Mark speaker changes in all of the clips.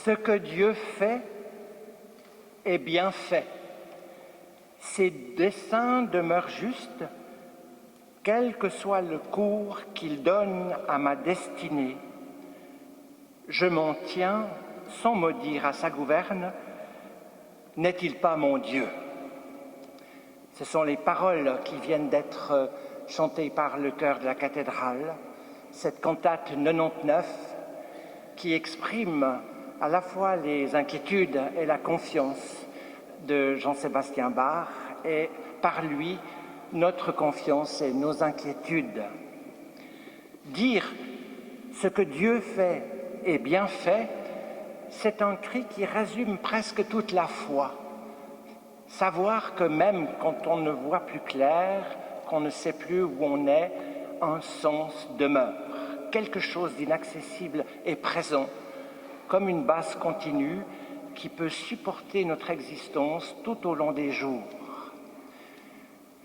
Speaker 1: Ce que Dieu fait est bien fait. Ses desseins demeurent justes, quel que soit le cours qu'il donne à ma destinée. Je m'en tiens sans maudire à sa gouverne. N'est-il pas mon Dieu? Ce sont les paroles qui viennent d'être chantées par le chœur de la cathédrale, cette cantate 99 qui exprime à la fois les inquiétudes et la confiance de Jean-Sébastien Bach et par lui notre confiance et nos inquiétudes. Dire ce que Dieu fait est bien fait, c'est un cri qui résume presque toute la foi. Savoir que même quand on ne voit plus clair, qu'on ne sait plus où on est, un sens demeure. Quelque chose d'inaccessible est présent, comme une base continue qui peut supporter notre existence tout au long des jours.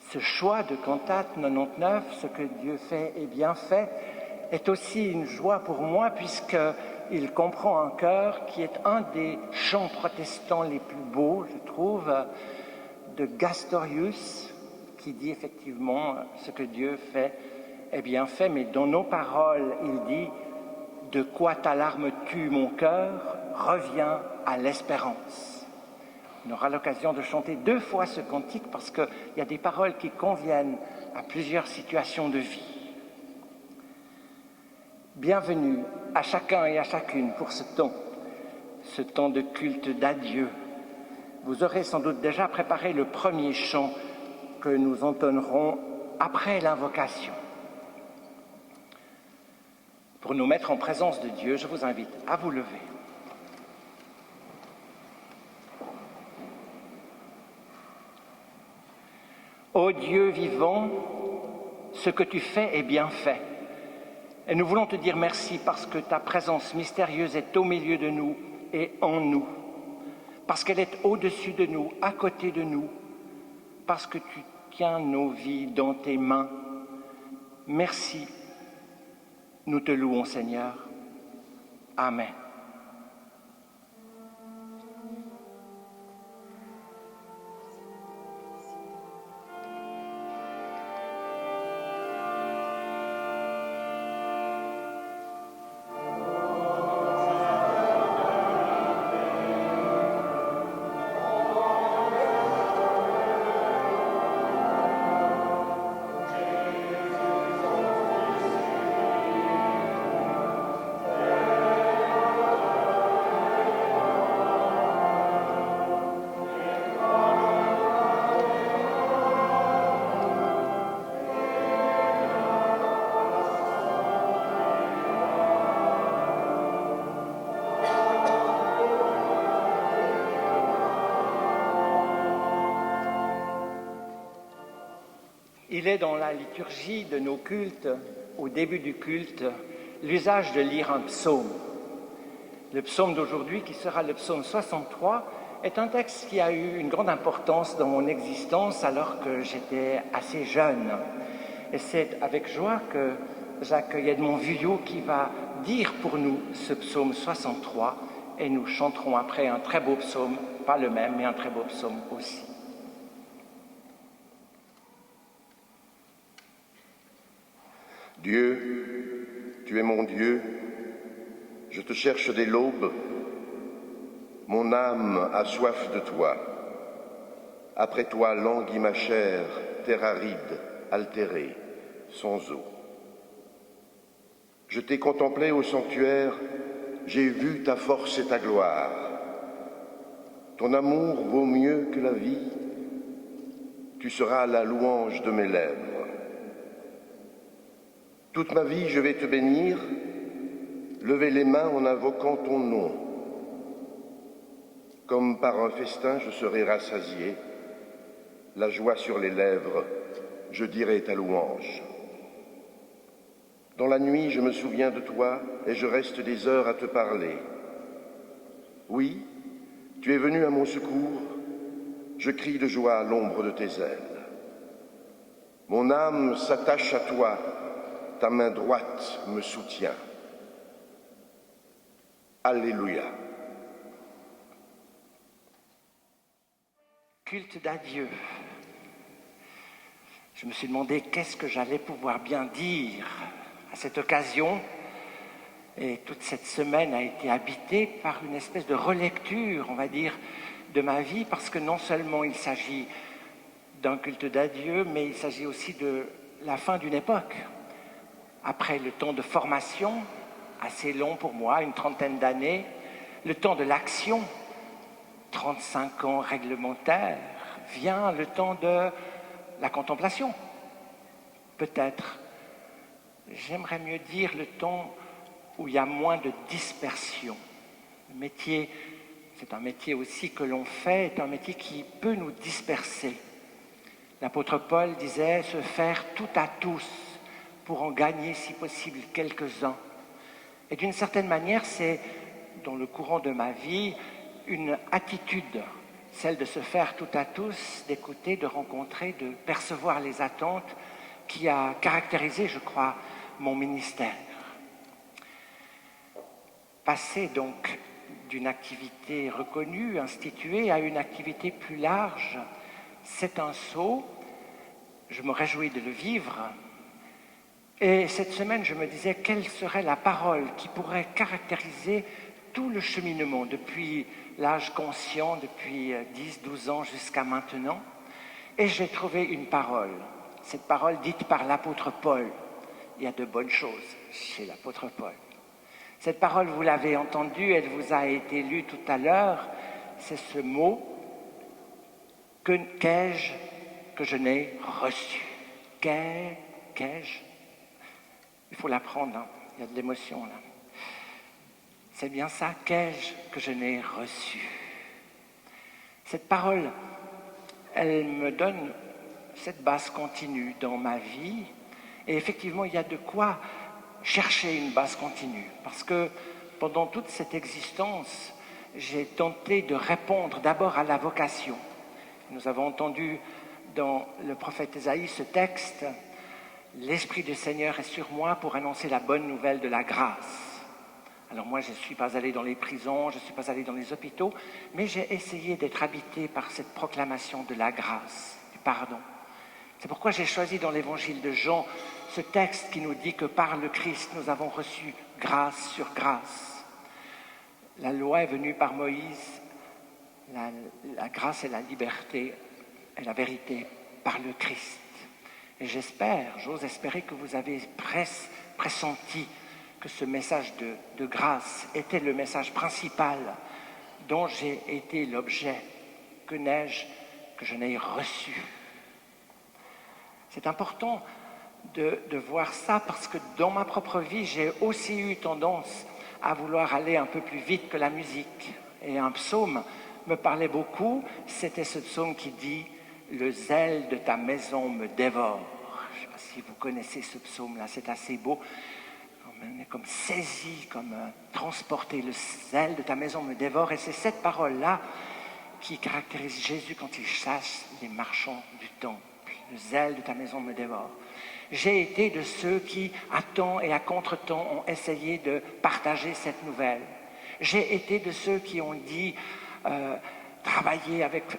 Speaker 1: Ce choix de cantate 99, ce que Dieu fait est bien fait, est aussi une joie pour moi puisqu'il comprend un chœur qui est un des chants protestants les plus beaux, je trouve, de Gastorius, qui dit effectivement ce que Dieu fait est bien fait, mais dans nos paroles, il dit « De quoi ta larme tue mon cœur, reviens à l'espérance ». On aura l'occasion de chanter 2 fois ce cantique parce qu'il y a des paroles qui conviennent à plusieurs situations de vie. Bienvenue à chacun et à chacune pour ce temps de culte d'adieu. Vous aurez sans doute déjà préparé le premier chant que nous entonnerons après l'invocation. Pour nous mettre en présence de Dieu, je vous invite à vous lever. Ô Dieu vivant, ce que tu fais est bien fait. Et nous voulons te dire merci parce que ta présence mystérieuse est au milieu de nous et en nous. Parce qu'elle est au-dessus de nous, à côté de nous. Parce que tu tiens nos vies dans tes mains. Merci. Nous te louons, Seigneur. Amen. Il est dans la liturgie de nos cultes, au début du culte, l'usage de lire un psaume. Le psaume d'aujourd'hui, qui sera le psaume 63, est un texte qui a eu une grande importance dans mon existence alors que j'étais assez jeune. Et c'est avec joie que j'accueille Edmond Vuillot qui va dire pour nous ce psaume 63 et nous chanterons après un très beau psaume, pas le même, mais un très beau psaume aussi.
Speaker 2: Dieu, tu es mon Dieu, je te cherche dès l'aube, mon âme a soif de toi. Après toi languit ma chair, terre aride, altérée, sans eau. Je t'ai contemplé au sanctuaire, j'ai vu ta force et ta gloire. Ton amour vaut mieux que la vie, tu seras la louange de mes lèvres. Toute ma vie, je vais te bénir, lever les mains en invoquant ton nom. Comme par un festin, je serai rassasié, la joie sur les lèvres, je dirai ta louange. Dans la nuit, je me souviens de toi et je reste des heures à te parler. Oui, tu es venu à mon secours, je crie de joie à l'ombre de tes ailes. Mon âme s'attache à toi, ta main droite me soutient. Alléluia.
Speaker 1: Culte d'adieu. Je me suis demandé qu'est-ce que j'allais pouvoir bien dire à cette occasion. Et toute cette semaine a été habitée par une espèce de relecture, on va dire, de ma vie, parce que non seulement il s'agit d'un culte d'adieu, mais il s'agit aussi de la fin d'une époque. Après le temps de formation, assez long pour moi, une trentaine d'années, le temps de l'action, 35 ans réglementaires, vient le temps de la contemplation. Peut-être, j'aimerais mieux dire le temps où il y a moins de dispersion. Le métier, c'est un métier aussi que l'on fait, est un métier qui peut nous disperser. L'apôtre Paul disait se faire tout à tous pour en gagner si possible quelques-uns. Et d'une certaine manière, c'est dans le courant de ma vie une attitude, celle de se faire tout à tous, d'écouter, de rencontrer, de percevoir les attentes qui a caractérisé, je crois, mon ministère. Passer donc d'une activité reconnue, instituée, à une activité plus large, c'est un saut. Je me réjouis de le vivre. Et cette semaine, je me disais quelle serait la parole qui pourrait caractériser tout le cheminement depuis l'âge conscient, depuis 10-12 ans jusqu'à maintenant. Et j'ai trouvé une parole, cette parole dite par l'apôtre Paul. Il y a de bonnes choses chez l'apôtre Paul. Cette parole, vous l'avez entendue, elle vous a été lue tout à l'heure, c'est ce mot « qu'ai-je que je n'ai reçu ». Qu'ai-je? Il faut l'apprendre, hein. Il y a de l'émotion là. C'est bien ça, qu'ai-je que je n'ai reçu? Cette parole, elle me donne cette base continue dans ma vie. Et effectivement, il y a de quoi chercher une base continue. Parce que pendant toute cette existence, j'ai tenté de répondre d'abord à la vocation. Nous avons entendu dans le prophète Ésaïe ce texte « L'Esprit du Seigneur est sur moi pour annoncer la bonne nouvelle de la grâce ». Alors moi, je ne suis pas allé dans les prisons, je ne suis pas allé dans les hôpitaux, mais j'ai essayé d'être habité par cette proclamation de la grâce, du pardon. C'est pourquoi j'ai choisi dans l'évangile de Jean ce texte qui nous dit que par le Christ, nous avons reçu grâce sur grâce. La loi est venue par Moïse, la grâce et la liberté et la vérité par le Christ. Et j'ose espérer que vous avez pressenti que ce message de grâce était le message principal dont j'ai été l'objet. Que n'ai-je que je n'ai reçu? C'est important de voir ça parce que dans ma propre vie, j'ai aussi eu tendance à vouloir aller un peu plus vite que la musique. Et un psaume me parlait beaucoup, c'était ce psaume qui dit « Le zèle de ta maison me dévore ». Je ne sais pas si vous connaissez ce psaume-là, c'est assez beau. On est comme saisi, comme transporté. Le zèle de ta maison me dévore. Et c'est cette parole-là qui caractérise Jésus quand il chasse les marchands du temple. Le zèle de ta maison me dévore. J'ai été de ceux qui, à temps et à contre-temps, ont essayé de partager cette nouvelle. J'ai été de ceux qui ont dit,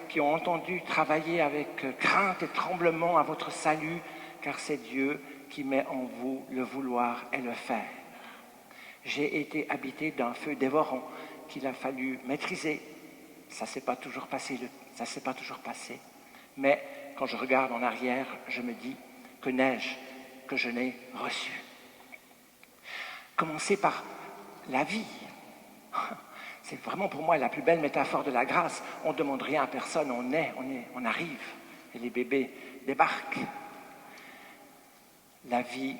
Speaker 1: qui ont entendu travailler avec crainte et tremblement à votre salut, car c'est Dieu qui met en vous le vouloir et le faire. J'ai été habité d'un feu dévorant qu'il a fallu maîtriser. Ça ne s'est pas toujours passé, mais quand je regarde en arrière, je me dis que n'ai-je que je n'ai reçu. Commencer par la vie. C'est vraiment pour moi la plus belle métaphore de la grâce. On ne demande rien à personne, on arrive et les bébés débarquent. La vie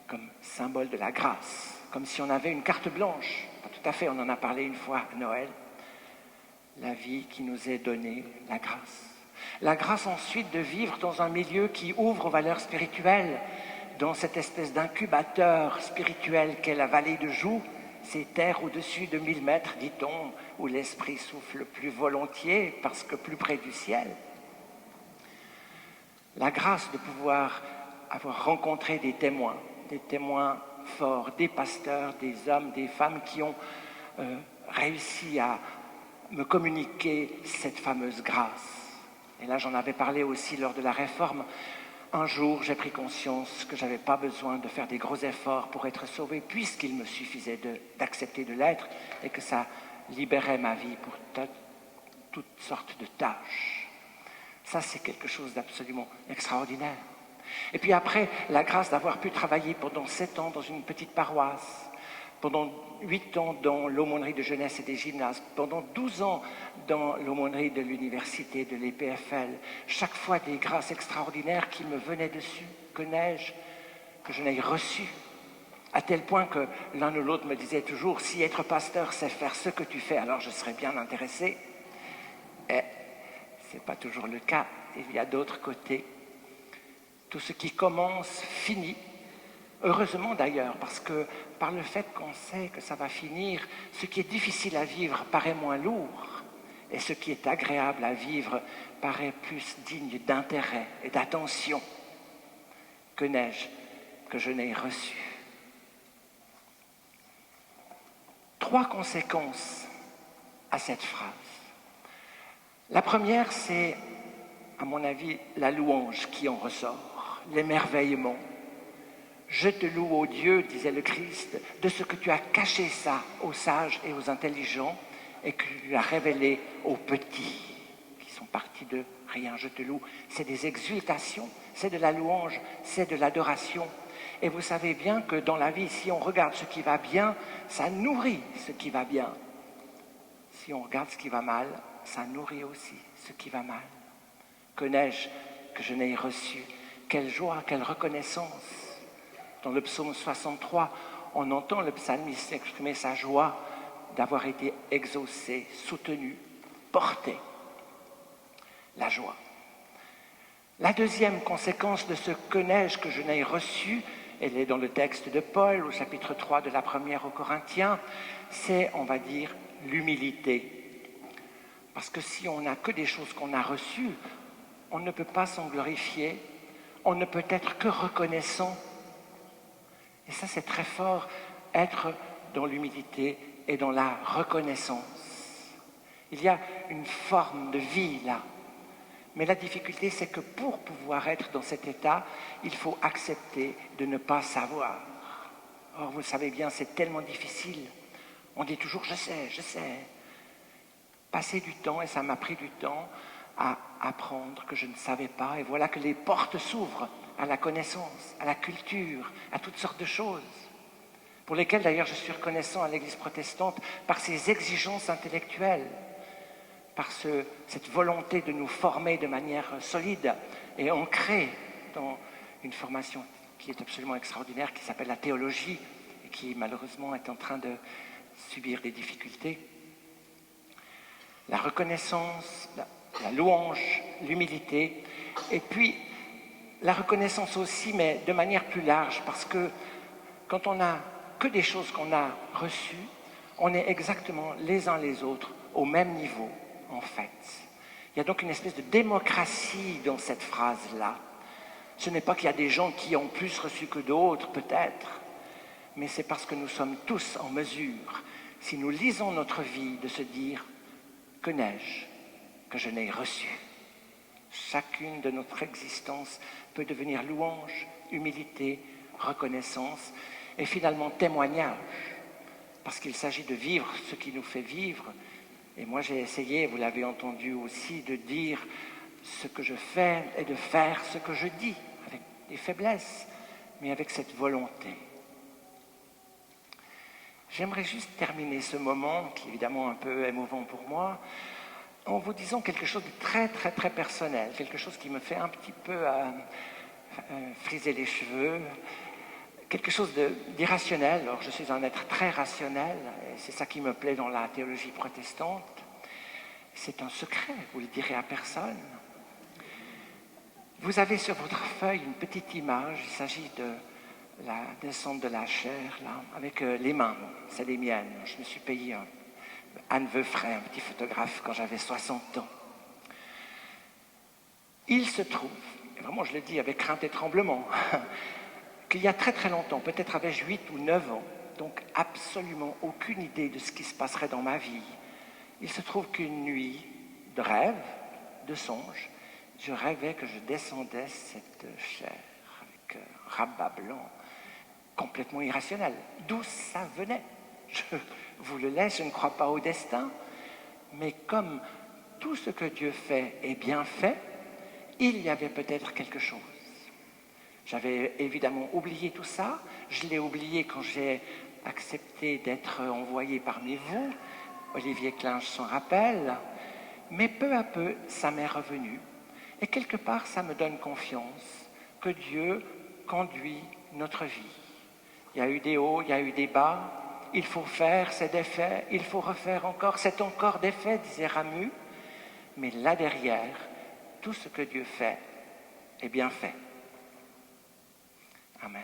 Speaker 1: comme symbole de la grâce, comme si on avait une carte blanche. Pas tout à fait, on en a parlé une fois à Noël. La vie qui nous est donnée, la grâce. La grâce ensuite de vivre dans un milieu qui ouvre aux valeurs spirituelles, dans cette espèce d'incubateur spirituel qu'est la vallée de Joux, ces terres au-dessus de 1000 mètres, dit-on, où l'esprit souffle plus volontiers parce que plus près du ciel. La grâce de pouvoir avoir rencontré des témoins forts, des pasteurs, des hommes, des femmes qui ont réussi à me communiquer cette fameuse grâce. Et là, j'en avais parlé aussi lors de la Réforme. Un jour, j'ai pris conscience que je n'avais pas besoin de faire des gros efforts pour être sauvé, puisqu'il me suffisait d'accepter de l'être et que ça libérait ma vie pour toutes sortes de tâches. Ça, c'est quelque chose d'absolument extraordinaire. Et puis après, la grâce d'avoir pu travailler pendant 7 ans dans une petite paroisse, pendant 8 ans dans l'aumônerie de jeunesse et des gymnases, pendant 12 ans dans l'aumônerie de l'université, de l'EPFL, chaque fois des grâces extraordinaires qui me venaient dessus, que n'ai-je, que je n'ai reçu, à tel point que l'un ou l'autre me disait toujours, si être pasteur, c'est faire ce que tu fais, alors je serais bien intéressé. Et ce n'est pas toujours le cas, il y a d'autres côtés. Tout ce qui commence finit. Heureusement d'ailleurs, parce que par le fait qu'on sait que ça va finir, ce qui est difficile à vivre paraît moins lourd, et ce qui est agréable à vivre paraît plus digne d'intérêt et d'attention. Que n'ai-je que je n'ai reçu? 3 conséquences à cette phrase. La première, c'est, à mon avis, la louange qui en ressort, l'émerveillement. Je te loue, ô Dieu, disait le Christ, de ce que tu as caché ça aux sages et aux intelligents et que tu l'as révélé aux petits, qui sont partis de rien. Je te loue. C'est des exultations, c'est de la louange, c'est de l'adoration. Et vous savez bien que dans la vie, si on regarde ce qui va bien, ça nourrit ce qui va bien. Si on regarde ce qui va mal, ça nourrit aussi ce qui va mal. Que n'ai-je que je n'ai reçu? Quelle joie, quelle reconnaissance! Dans le psaume 63, on entend le psalmiste exprimer sa joie d'avoir été exaucé, soutenu, porté. La joie. La deuxième conséquence de ce que n'ai-je que je n'ai reçu, elle est dans le texte de Paul, au chapitre 3 de la première aux Corinthiens, c'est, on va dire, l'humilité. Parce que si on n'a que des choses qu'on a reçues, on ne peut pas s'en glorifier, on ne peut être que reconnaissant. Et ça, c'est très fort, être dans l'humilité et dans la reconnaissance. Il y a une forme de vie là. Mais la difficulté, c'est que pour pouvoir être dans cet état, il faut accepter de ne pas savoir. Or, vous le savez bien, c'est tellement difficile. On dit toujours « je sais, je sais ». Passer du temps, et ça m'a pris du temps, à apprendre que je ne savais pas. Et voilà que les portes s'ouvrent à la connaissance, à la culture, à toutes sortes de choses, pour lesquelles d'ailleurs je suis reconnaissant à l'Église protestante par ses exigences intellectuelles, par cette volonté de nous former de manière solide et ancrée dans une formation qui est absolument extraordinaire, qui s'appelle la théologie, et qui malheureusement est en train de subir des difficultés. La reconnaissance, la louange, l'humilité, et puis la reconnaissance aussi, mais de manière plus large, parce que quand on n'a que des choses qu'on a reçues, on est exactement les uns les autres au même niveau, en fait. Il y a donc une espèce de démocratie dans cette phrase-là. Ce n'est pas qu'il y a des gens qui ont plus reçu que d'autres, peut-être, mais c'est parce que nous sommes tous en mesure, si nous lisons notre vie, de se dire « Que n'ai-je que je n'ai reçu ?» Chacune de notre existence peut devenir louange, humilité, reconnaissance et finalement témoignage, parce qu'il s'agit de vivre ce qui nous fait vivre. Et moi j'ai essayé, vous l'avez entendu aussi, de dire ce que je fais et de faire ce que je dis, avec des faiblesses, mais avec cette volonté. J'aimerais juste terminer ce moment, qui est évidemment un peu émouvant pour moi, en vous disant quelque chose de très très très personnel, quelque chose qui me fait un petit peu friser les cheveux, quelque chose d'irrationnel. Alors je suis un être très rationnel, et c'est ça qui me plaît dans la théologie protestante. C'est un secret, vous le direz à personne. Vous avez sur votre feuille une petite image, il s'agit de la descente de la chair, là, avec les mains, c'est les miennes. Je me suis payé Anne Veufray, un petit photographe, quand j'avais 60 ans. Il se trouve, et vraiment je le dis avec crainte et tremblement, qu'il y a très très longtemps, peut-être avais-je 8 ou 9 ans, donc absolument aucune idée de ce qui se passerait dans ma vie, il se trouve qu'une nuit de rêve, de songe, il m'est arrivé quelque chose d'assez extraordinaire. J'ai je rêvais que je descendais cette chair avec un rabat blanc complètement irrationnel. D'où ça venait? Je vous le laisse, je ne crois pas au destin, mais comme tout ce que Dieu fait est bien fait, il y avait peut-être quelque chose. J'avais évidemment oublié tout ça, je l'ai oublié quand j'ai accepté d'être envoyé parmi vous, Olivier Clinge s'en rappelle, mais peu à peu, ça m'est revenu. Et quelque part, ça me donne confiance que Dieu conduit notre vie. Il y a eu des hauts, il y a eu des bas, il faut faire, c'est des faits, il faut refaire encore, c'est encore des faits, disait Ramu. Mais là derrière, tout ce que Dieu fait est bien fait. Amen.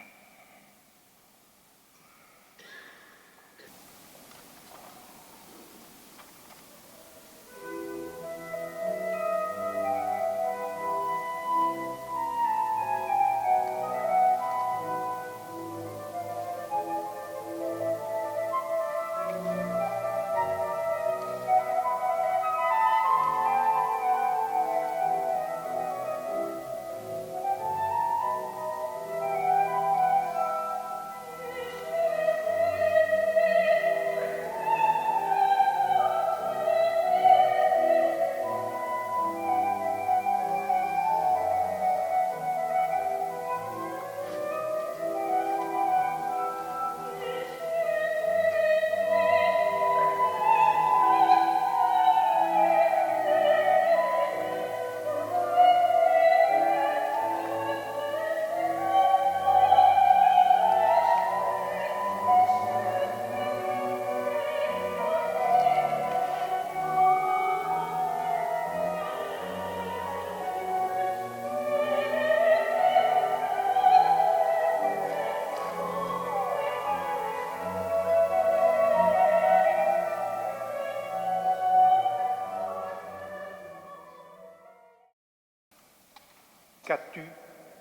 Speaker 3: Qu'as-tu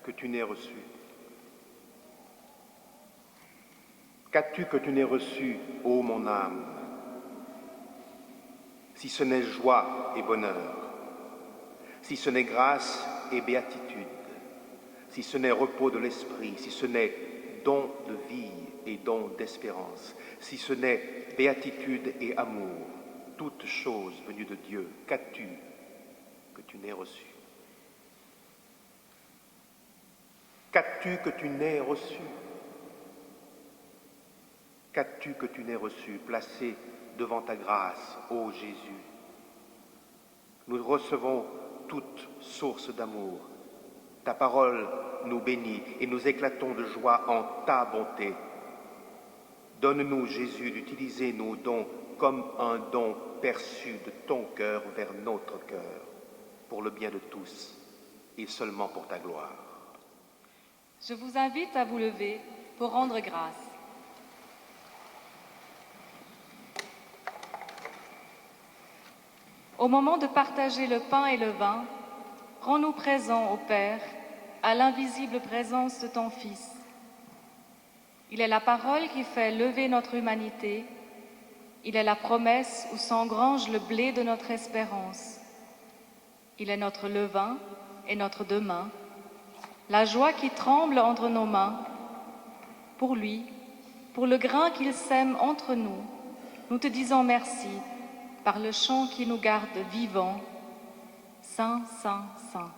Speaker 3: que tu n'aies reçu? Qu'as-tu que tu n'aies reçu, ô mon âme? Si ce n'est joie et bonheur, si ce n'est grâce et béatitude, si ce n'est repos de l'esprit, si ce n'est don de vie et don d'espérance, si ce n'est béatitude et amour, toutes choses venues de Dieu, qu'as-tu que tu n'aies reçu? Qu'as-tu que tu n'aies reçu? Qu'as-tu que tu n'aies reçu, placé devant ta grâce, ô Jésus? Nous recevons toute source d'amour. Ta parole nous bénit et nous éclatons de joie en ta bonté. Donne-nous, Jésus, d'utiliser nos dons comme un don perçu de ton cœur vers notre cœur, pour le bien de tous et seulement pour ta gloire.
Speaker 4: Je vous invite à vous lever pour rendre grâce. Au moment de partager le pain et le vin, rends-nous présents au Père, à l'invisible présence de ton Fils. Il est la parole qui fait lever notre humanité. Il est la promesse où s'engrange le blé de notre espérance. Il est notre levain et notre demain, la joie qui tremble entre nos mains. Pour lui, pour le grain qu'il sème entre nous, nous te disons merci par le chant qui nous garde vivants. Saint, Saint, Saint.